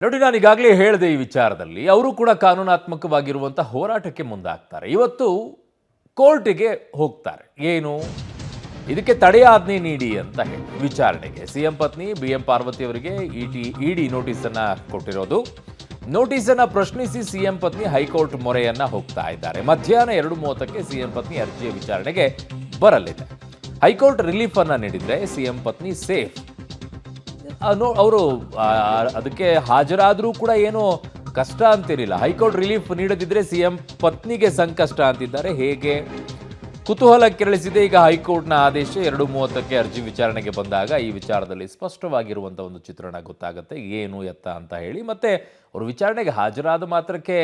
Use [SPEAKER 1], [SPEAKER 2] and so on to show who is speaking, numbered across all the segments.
[SPEAKER 1] ನೋಡಿ, ನಾನು ಈಗಾಗಲೇ ಹೇಳಿದೆ ಈ ವಿಚಾರದಲ್ಲಿ ಅವರು ಕೂಡ ಕಾನೂನಾತ್ಮಕವಾಗಿರುವಂಥ ಹೋರಾಟಕ್ಕೆ ಮುಂದಾಗ್ತಾರೆ. ಇವತ್ತು ಕೋರ್ಟಿಗೆ ಹೋಗ್ತಾರೆ. ಏನು ಇದಕ್ಕೆ ತಡೆಯಾಜ್ಞೆ ನೀಡಿ ಅಂತ ಹೇಳಿ ವಿಚಾರಣೆಗೆ ಸಿಎಂ ಪತ್ನಿ BM ಪಾರ್ವತಿ ಅವರಿಗೆ ಇಡಿ ನೋಟಿಸನ್ನು ಕೊಟ್ಟಿರೋದು. ನೋಟಿಸನ್ನು ಪ್ರಶ್ನಿಸಿ ಸಿಎಂ ಪತ್ನಿ ಹೈಕೋರ್ಟ್ ಮೊರೆಯನ್ನ ಹೋಗ್ತಾ ಇದ್ದಾರೆ. ಮಧ್ಯಾಹ್ನ 2:30ಕ್ಕೆ ಸಿಎಂ ಪತ್ನಿ ಅರ್ಜಿಯ ವಿಚಾರಣೆಗೆ ಬರಲಿದೆ. ಹೈಕೋರ್ಟ್ ರಿಲೀಫ್ ಅನ್ನ ನೀಡಿದ್ರೆ ಸಿಎಂ ಪತ್ನಿ ಸೇಫ್. ಅವರು ಅದಕ್ಕೆ ಹಾಜರಾದರೂ ಕೂಡ ಏನೋ ಕಷ್ಟ ಅಂತಿರಲಿಲ್ಲ. ಹೈಕೋರ್ಟ್ ರಿಲೀಫ್ ನೀಡದಿದ್ರೆ ಸಿಎಂ ಪತ್ನಿಗೆ ಸಂಕಷ್ಟ ಅಂತಿದ್ದಾರೆ. ಹೇಗೆ ಕುತೂಹಲ ಕೆರಳಿಸಿದೆ ಈಗ ಹೈಕೋರ್ಟ್ನ ಆದೇಶ. 2:30ಕ್ಕೆ ಅರ್ಜಿ ವಿಚಾರಣೆಗೆ ಬಂದಾಗ ಈ ವಿಚಾರದಲ್ಲಿ ಸ್ಪಷ್ಟವಾಗಿರುವಂಥ ಒಂದು ಚಿತ್ರಣ ಗೊತ್ತಾಗುತ್ತೆ, ಏನು ಎತ್ತ ಅಂತ ಹೇಳಿ. ಮತ್ತೆ ಅವರು ವಿಚಾರಣೆಗೆ ಹಾಜರಾದ ಮಾತ್ರಕ್ಕೆ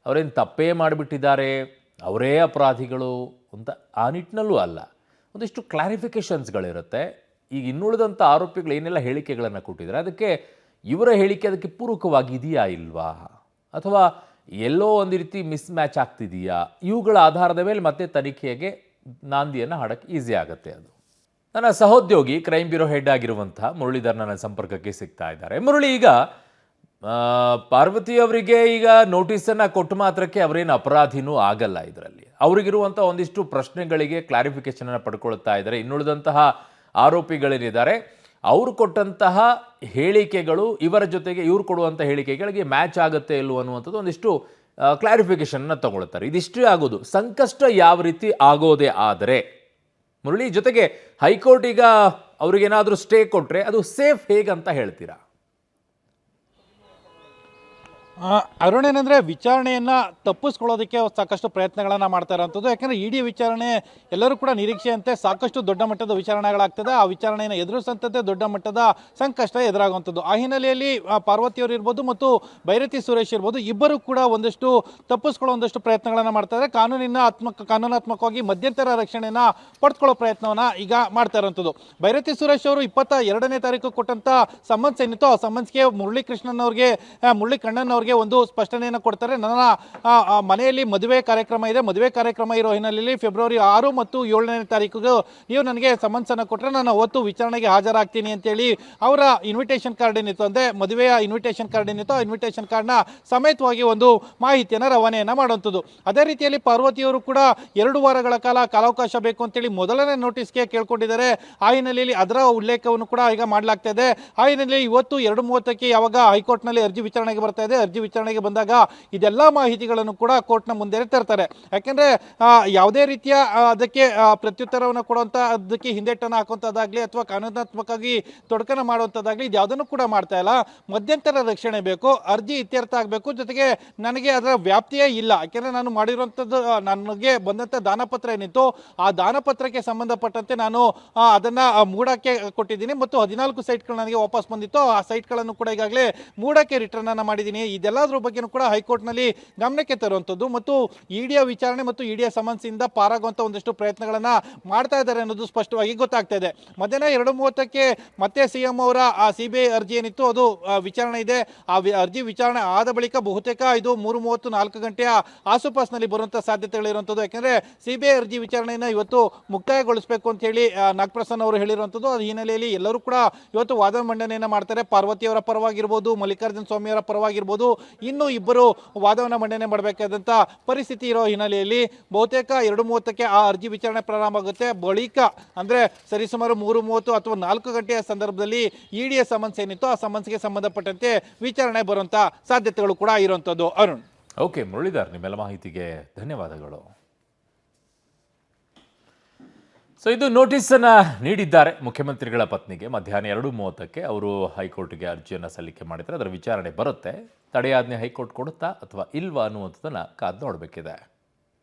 [SPEAKER 1] ಅವರೇನು ತಪ್ಪೇ ಮಾಡಿಬಿಟ್ಟಿದ್ದಾರೆ, ಅವರೇ ಅಪರಾಧಿಗಳು ಅಂತ ಆ ನಿಟ್ಟಿನಲ್ಲೂ ಅಲ್ಲ. ಒಂದಿಷ್ಟು ಕ್ಲಾರಿಫಿಕೇಶನ್ಸ್ಗಳಿರುತ್ತೆ. ಈಗ ಇನ್ನುಳಿದಂಥ ಆರೋಪಿಗಳು ಏನೆಲ್ಲ ಹೇಳಿಕೆಗಳನ್ನು ಕೊಟ್ಟಿದ್ದಾರೆ, ಅದಕ್ಕೆ ಇವರ ಹೇಳಿಕೆ ಅದಕ್ಕೆ ಪೂರಕವಾಗಿದೆಯಾ ಇಲ್ವಾ, ಅಥವಾ ಎಲ್ಲೋ ಒಂದು ರೀತಿ ಮಿಸ್ ಮ್ಯಾಚ್ ಆಗ್ತಿದೆಯಾ, ಇವುಗಳ ಆಧಾರದ ಮೇಲೆ ಮತ್ತೆ ತನಿಖೆಗೆ ನಾಂದಿಯನ್ನು ಹಾಡಕ್ಕೆ ಈಸಿ ಆಗುತ್ತೆ. ಅದು ನನ್ನ ಸಹೋದ್ಯೋಗಿ ಕ್ರೈಮ್ ಬ್ಯೂರೋ ಹೆಡ್ ಆಗಿರುವಂಥ ಮುರಳೀಧರ್ ನನ್ನ ಸಂಪರ್ಕಕ್ಕೆ ಸಿಗ್ತಾ ಇದ್ದಾರೆ. ಮುರಳಿ, ಈಗ ಪಾರ್ವತಿ ಅವರಿಗೆ ಈಗ ನೋಟಿಸನ್ನು ಕೊಟ್ಟ ಮಾತ್ರಕ್ಕೆ ಅವರೇನು ಅಪರಾಧಿನೂ ಆಗಲ್ಲ. ಇದರಲ್ಲಿ ಅವರಿಗಿರುವಂಥ ಒಂದಿಷ್ಟು ಪ್ರಶ್ನೆಗಳಿಗೆ ಕ್ಲಾರಿಫಿಕೇಶನ್ ಪಡ್ಕೊಳ್ತಾ ಇದ್ದಾರೆ. ಇನ್ನುಳಿದಂತಹ ಆರೋಪಿಗಳೇನಿದ್ದಾರೆ ಅವರು ಕೊಟ್ಟಂತಹ ಹೇಳಿಕೆಗಳು ಇವರ ಜೊತೆಗೆ ಇವ್ರು ಕೊಡುವಂಥ ಹೇಳಿಕೆಗಳಿಗೆ ಮ್ಯಾಚ್ ಆಗುತ್ತೆ ಇಲ್ಲವೋ ಅನ್ನುವಂಥದ್ದು ಒಂದಿಷ್ಟು ಕ್ಲಾರಿಫಿಕೇಶನ್ನ ತಗೊಳ್ತಾರೆ. ಇದಿಷ್ಟೇ ಆಗೋದು. ಸಂಕಷ್ಟ ಯಾವ ರೀತಿ ಆಗೋದೇ ಆದರೆ ಮುರಳಿ, ಜೊತೆಗೆ ಹೈಕೋರ್ಟ್ ಈಗ ಅವ್ರಿಗೇನಾದರೂ ಸ್ಟೇ ಕೊಟ್ಟರೆ ಅದು ಸೇಫ್ ಹೇಗಂತ ಹೇಳ್ತೀರಾ?
[SPEAKER 2] ಅರುಣ್, ಏನಂದರೆ ವಿಚಾರಣೆಯನ್ನು ತಪ್ಪಿಸ್ಕೊಳ್ಳೋದಕ್ಕೆ ಸಾಕಷ್ಟು ಪ್ರಯತ್ನಗಳನ್ನು ಮಾಡ್ತಾ ಇರೋಂಥದ್ದು. ಯಾಕೆಂದರೆ ಇಡಿ ವಿಚಾರಣೆ ಎಲ್ಲರೂ ಕೂಡ ನಿರೀಕ್ಷೆಯಂತೆ ಸಾಕಷ್ಟು ದೊಡ್ಡ ಮಟ್ಟದ ವಿಚಾರಣೆಗಳಾಗ್ತದೆ. ಆ ವಿಚಾರಣೆಯನ್ನು ಎದುರಿಸಂತೆ ದೊಡ್ಡ ಮಟ್ಟದ ಸಂಕಷ್ಟ ಎದುರಾಗುವಂಥದ್ದು. ಆ ಹಿನ್ನೆಲೆಯಲ್ಲಿ ಪಾರ್ವತಿಯವರು ಇರ್ಬೋದು ಮತ್ತು ಭೈರತಿ ಸುರೇಶ್ ಇರ್ಬೋದು, ಇಬ್ಬರು ಕೂಡ ಒಂದಷ್ಟು ತಪ್ಪಿಸ್ಕೊಳ್ಳೋ ಒಂದಷ್ಟು ಪ್ರಯತ್ನಗಳನ್ನು ಮಾಡ್ತಾ ಇದ್ದಾರೆ. ಕಾನೂನಾತ್ಮಕವಾಗಿ ಮಧ್ಯಂತರ ರಕ್ಷಣೆಯನ್ನು ಪಡೆದುಕೊಳ್ಳೋ ಪ್ರಯತ್ನವನ್ನು ಈಗ ಮಾಡ್ತಾ ಇರೋಂಥದ್ದು. ಭೈರತಿ ಸುರೇಶ್ ಅವರು 22ನೇ ತಾರೀಕು ಕೊಟ್ಟಂಥ ಸಮನ್ಸ್ ಏನಿತ್ತು, ಆ ಸಮನ್ಸ್ಗೆ ಮುರಳಿ ಕಣ್ಣನ್ ಅವರಿಗೆ ಒಂದು ಸ್ಪಷ್ಟನೆಯನ್ನು ಕೊಡ್ತಾರೆ. ನನ್ನ ಮನೆಯಲ್ಲಿ ಮದುವೆ ಕಾರ್ಯಕ್ರಮ ಇದೆ, ಮದುವೆ ಕಾರ್ಯಕ್ರಮ ಇರೋ ಹಿನ್ನೆಲೆಯಲ್ಲಿ ಫೆಬ್ರವರಿ 6 ಮತ್ತು 7ನೇ ತಾರೀಕಿಗೆ ನೀವು ನನಗೆ ಸಮನ್ಸ್ ಅನ್ನು ಕೊಟ್ಟರೆ ನಾನು ಅವತ್ತು ವಿಚಾರಣೆಗೆ ಹಾಜರಾಗ್ತೀನಿ ಅಂತೇಳಿ ಅವರ ಇನ್ವಿಟೇಷನ್ ಕಾರ್ಡ್ ಏನಿತ್ತು, ಅಂದರೆ ಮದುವೆಯ ಇನ್ವಿಟೇಷನ್ ಕಾರ್ಡ್ ಏನಿತ್ತು, ಆ ಇನ್ವಿಟೇಷನ್ ಕಾರ್ಡ್ನ ಸಮೇತವಾಗಿ ಒಂದು ಮಾಹಿತಿಯನ್ನು ರವಾನೆಯನ್ನು ಮಾಡುವಂಥದ್ದು. ಅದೇ ರೀತಿಯಲ್ಲಿ ಪಾರ್ವತಿಯವರು ಕೂಡ 2 ವಾರಗಳ ಕಾಲಾವಕಾಶ ಬೇಕು ಅಂತೇಳಿ ಮೊದಲನೇ ನೋಟಿಸ್ಗೆ ಕೇಳ್ಕೊಂಡಿದ್ದಾರೆ. ಆ ಹಿನ್ನೆಲೆಯಲ್ಲಿ ಅದರ ಉಲ್ಲೇಖವನ್ನು ಕೂಡ ಈಗ ಮಾಡಲಾಗ್ತಾ ಇದೆ. ಆ ಹಿನ್ನೆಲೆಯಲ್ಲಿ ಇವತ್ತು 2:30ಕ್ಕೆ ಯಾವಾಗ ಹೈಕೋರ್ಟ್ನಲ್ಲಿ ಅರ್ಜಿ ವಿಚಾರಣೆಗೆ ಬರ್ತಾ ಇದೆ, ಅರ್ಜಿ ವಿಚಾರಣೆಗೆ ಬಂದಾಗ ಇದೆಲ್ಲ ಮಾಹಿತಿಗಳನ್ನು ಕೂಡ ಕೋರ್ಟ್ನ ಮುಂದೆ ತರ್ತಾರೆ. ಯಾಕೆಂದರೆ ಯಾವುದೇ ರೀತಿಯ ಅದಕ್ಕೆ ಪ್ರತ್ಯುತ್ತರವನ್ನು ಕೊಡುವಂಥ, ಅದಕ್ಕೆ ಹಿಂದೆಟ್ಟನ್ನು ಹಾಕುವಂಥದ್ದಾಗಲಿ ಅಥವಾ ಕಾನೂನಾತ್ಮಕವಾಗಿ ತೊಡಕನ್ನು ಮಾಡುವಂಥದ್ದಾಗಲಿ ಇದ್ಯಾವುದನ್ನು ಕೂಡ ಮಾಡ್ತಾ ಇಲ್ಲ. ಮಧ್ಯಂತರ ರಕ್ಷಣೆ ಬೇಕು, ಅರ್ಜಿ ಇತ್ಯರ್ಥ ಆಗಬೇಕು. ಜೊತೆಗೆ ನನಗೆ ಅದರ ವ್ಯಾಪ್ತಿಯೇ ಇಲ್ಲ. ಯಾಕೆಂದರೆ ನಾನು ಮಾಡಿರುವಂಥದ್ದು, ನನಗೆ ಬಂದಂಥ ದಾನಪತ್ರ ಏನಿತ್ತು, ಆ ದಾನಪತ್ರಕ್ಕೆ ಸಂಬಂಧಪಟ್ಟಂತೆ ನಾನು ಅದನ್ನು ಮೂಡಕ್ಕೆ ಕೊಟ್ಟಿದ್ದೀನಿ ಮತ್ತು 14 ಸೈಟ್ಗಳು ನನಗೆ ವಾಪಸ್ ಬಂದಿತ್ತು. ಆ ಸೈಟ್ಗಳನ್ನು ಕೂಡ ಈಗಾಗಲೇ ಮೂಡಕ್ಕೆ ರಿಟರ್ನ್ ಅನ್ನು ಮಾಡಿದ್ದೀನಿ. ಇದೆಲ್ಲದರ ಬಗ್ಗೆನೂ ಕೂಡ ಹೈಕೋರ್ಟ್ನಲ್ಲಿ ಗಮನಕ್ಕೆ ತರುವಂಥದ್ದು ಮತ್ತು ಇಡಿಯ ವಿಚಾರಣೆ ಮತ್ತು ಇಡಿಯ ಸಮನ್ಸಿಂದ ಪಾರಾಗುವಂಥ ಒಂದಷ್ಟು ಪ್ರಯತ್ನಗಳನ್ನು ಮಾಡ್ತಾ ಇದ್ದಾರೆ ಅನ್ನೋದು ಸ್ಪಷ್ಟವಾಗಿ ಗೊತ್ತಾಗ್ತಾ ಇದೆ. ಮಧ್ಯಾಹ್ನ 2:30ಕ್ಕೆ ಮತ್ತೆ ಸಿಎಂ ಅವರ ಆ CBI ಅರ್ಜಿ ಏನಿತ್ತು ಅದು ವಿಚಾರಣೆ ಇದೆ. ಆ ಅರ್ಜಿ ವಿಚಾರಣೆ ಆದ ಬಳಿಕ ಬಹುತೇಕ ಇದು 3:30 4 ಗಂಟೆಯ ಆಸುಪಾಸಿನಲ್ಲಿ ಬರುವಂಥ ಸಾಧ್ಯತೆಗಳಿರುವಂಥದ್ದು. ಯಾಕೆಂದರೆ CBI ಅರ್ಜಿ ವಿಚಾರಣೆಯನ್ನು ಇವತ್ತು ಮುಕ್ತಾಯಗೊಳಿಸಬೇಕು ಅಂತ ಹೇಳಿ ನಾಗಪ್ರಸನ್ನ ಅವರು ಹೇಳಿರುವಂಥದ್ದು. ಅದ್ರ ಹಿನ್ನೆಲೆಯಲ್ಲಿ ಎಲ್ಲರೂ ಕೂಡ ಇವತ್ತು ವಾದ ಮಂಡನೆಯನ್ನು ಮಾಡ್ತಾರೆ. ಪಾರ್ವತಿಯವರ ಪರವಾಗಿರ್ಬೋದು, ಮಲ್ಲಿಕಾರ್ಜುನ ಸ್ವಾಮಿಯವರ ಪರವಾಗಿರ್ಬೋದು, ಇನ್ನೂ ಇಬ್ಬರು ವಾದವನ್ನು ಮಂಡನೆ ಮಾಡಬೇಕಾದಂಥ ಪರಿಸ್ಥಿತಿ ಇರೋ ಹಿನ್ನೆಲೆಯಲ್ಲಿ ಬಹುತೇಕ 2:30ಕ್ಕೆ ಆ ಅರ್ಜಿ ವಿಚಾರಣೆ ಪ್ರಾರಂಭ ಆಗುತ್ತೆ. ಬಳಿಕ ಅಂದರೆ ಸರಿಸುಮಾರು 3:30 ಅಥವಾ 4 ಗಂಟೆಯ ಸಂದರ್ಭದಲ್ಲಿ ಇಡಿಯ ಸಮನ್ಸ್ ಏನಿತ್ತು, ಆ ಸಮನ್ಸ್ಗೆ ಸಂಬಂಧಪಟ್ಟಂತೆ ವಿಚಾರಣೆ ಬರುವಂಥ ಸಾಧ್ಯತೆಗಳು ಕೂಡ ಇರುವಂಥದ್ದು. ಅರುಣ್.
[SPEAKER 1] ಓಕೆ ಮುರಳೀಧರ್, ನಿಮ್ಮೆಲ್ಲ ಮಾಹಿತಿಗೆ ಧನ್ಯವಾದಗಳು. ಸೊ ಇದು ನೋಟಿಸನ್ನು ನೀಡಿದ್ದಾರೆ ಮುಖ್ಯಮಂತ್ರಿಗಳ ಪತ್ನಿಗೆ. ಮಧ್ಯಾಹ್ನ 2:30ಕ್ಕೆ ಅವರು ಹೈಕೋರ್ಟ್ಗೆ ಅರ್ಜಿಯನ್ನು ಸಲ್ಲಿಕೆ ಮಾಡಿದರೆ ಅದರ ವಿಚಾರಣೆ ಬರುತ್ತೆ. ತಡೆಯಾಜ್ಞೆ ಹೈಕೋರ್ಟ್ ಕೊಡುತ್ತಾ ಅಥವಾ ಇಲ್ವಾ ಅನ್ನುವಂಥದ್ದನ್ನು ಕಾದು ನೋಡಬೇಕಿದೆ.